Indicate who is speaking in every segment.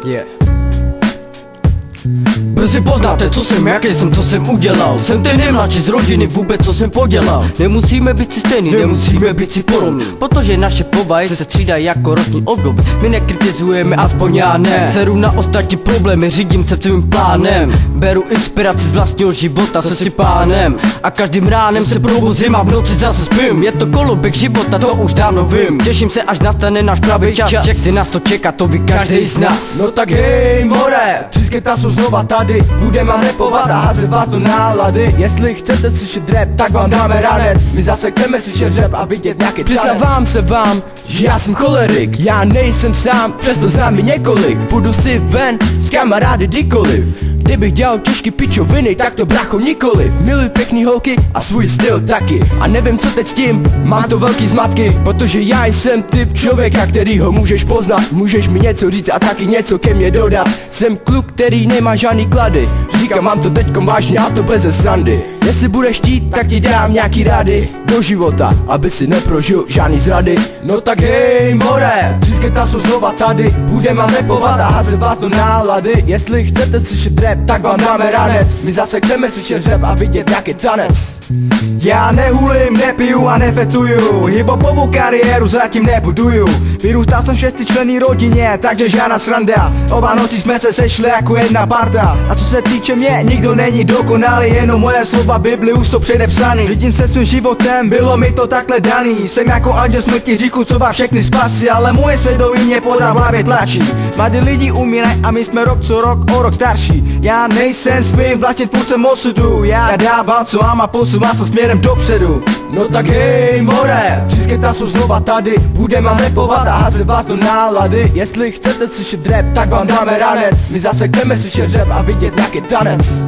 Speaker 1: Yeah. Brzy poznáte, co jsem, jaký jsem, co jsem udělal. Jsem ten nejmladší z rodiny, vůbec co jsem podělal. Nemusíme být si stejný, nemusíme být si podobný, protože naše povahy se střídají jako roční období. My nekritizujeme, aspoň já ne. Seru na ostatní problémy, řídím se svým plánem. Beru inspiraci z vlastního života, se si pánem. A každým ránem se probuzím a v noci zase spím. Je to koloběh života, to už dávno vím. Těším se, až nastane náš pravý čas. Čekty nás to čeká, to ví každý z nás.
Speaker 2: No tak hej more, Třísketa jsou znova tady. Budeme vám rapovat a házet vás do nálady. Jestli chcete slyšet rap, tak vám dáme ranec. My zase chceme slyšet rap a vidět nějaký tanec. Přiznávám se vám, že já jsem cholerik. Já nejsem sám, přesto znám mi několik. Půjdu si ven s kamarády kdykoliv. Kdybych dělal těžký pičoviny, tak to bracho nikoliv. Miluji pěkný holky a svůj styl taky. A nevím co teď s tím, mám to velký zmatky. Protože já jsem typ člověka, kterýho můžeš poznat. Můžeš mi něco říct a taky něco ke mně dodat. Jsem kluk, který nemá žádný klady. Říkám, mám to teďkom vážně a to beze srandy. Jestli budeš chtít, tak ti dám nějaký rady do života, aby si neprožil žádný zrady. No tak hej more, Třísketa jsou znova tady. Budeme vám rapovat a házet vás do nálady. Jestli chcete slyšet rap, tak vám dáme ranec. My zase chceme slyšet rap a vidět nějaký tanec. Já nehulím, nepiju a nefetuju. Hiphopovou kariéru zatím nebuduju. Vyrůstal jsem v 6členné rodině, takže žádná sranda. Oba noci jsme se sešli jako jedna parta. A co se týče mě, nikdo není dokonalý. Jenom moje slova Bibli už jsou předepsaný. Řídím se svým životem, bylo mi to takhle daný. Jsem jako anděl smrti říku, co vás všechny spasí. Ale moje svědomí mě podá v hlavě tlačí. Mladí lidi umírají a my jsme rok co rok o rok starší. Já nejsem svým vlastním tvůrcem osudu. Já dávám co mám a posouvám se směrem dopředu. No tak hej more, Třísketa jsou znova tady. Budeme vám rapovat a házet vás do nálady. Jestli chcete slyšet rap, tak vám dáme ranec. My zase chceme slyšet rap a vidět nějaký tanec.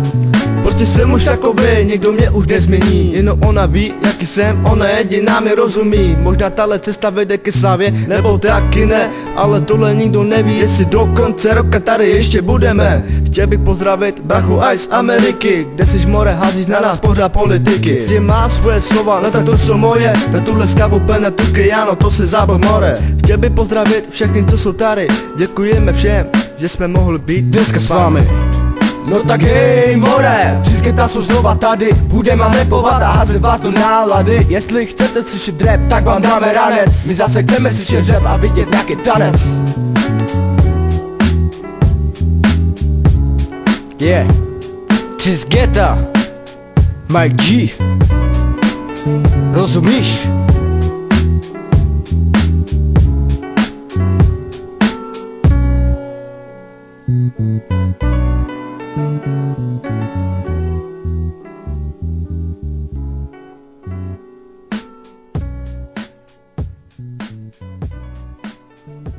Speaker 3: Prostě jsem už takový, nikdo mě už nezmění. Jenom ona ví, jaký jsem, ona jediná mi rozumí. Možná tahle cesta vede ke slávě, nebo taky ne. Ale tohle nikdo neví, jestli do konce roka tady ještě budeme. Chtěl bych pozdravit brachu Ice z Ameriky, kde siž more házíš na nás pořád politiky. Kde má svoje slova, no tak to jsou moje. Na tuhle skavu plné tuky, ano, to se zábor more. Chtěl bych pozdravit všechny, co jsou tady. Děkujeme všem, že jsme mohli být dneska s vámi.
Speaker 2: No tak hej more, Třísketa jsou znova tady. Budeme vám rapovat a házet vás do nálady. Jestli chcete slyšet rap, tak vám dáme ranec. My zase chceme slyšet rap a vidět nějaký tanec.
Speaker 1: Yeah. Třísketa, Mike G. Rozumíš?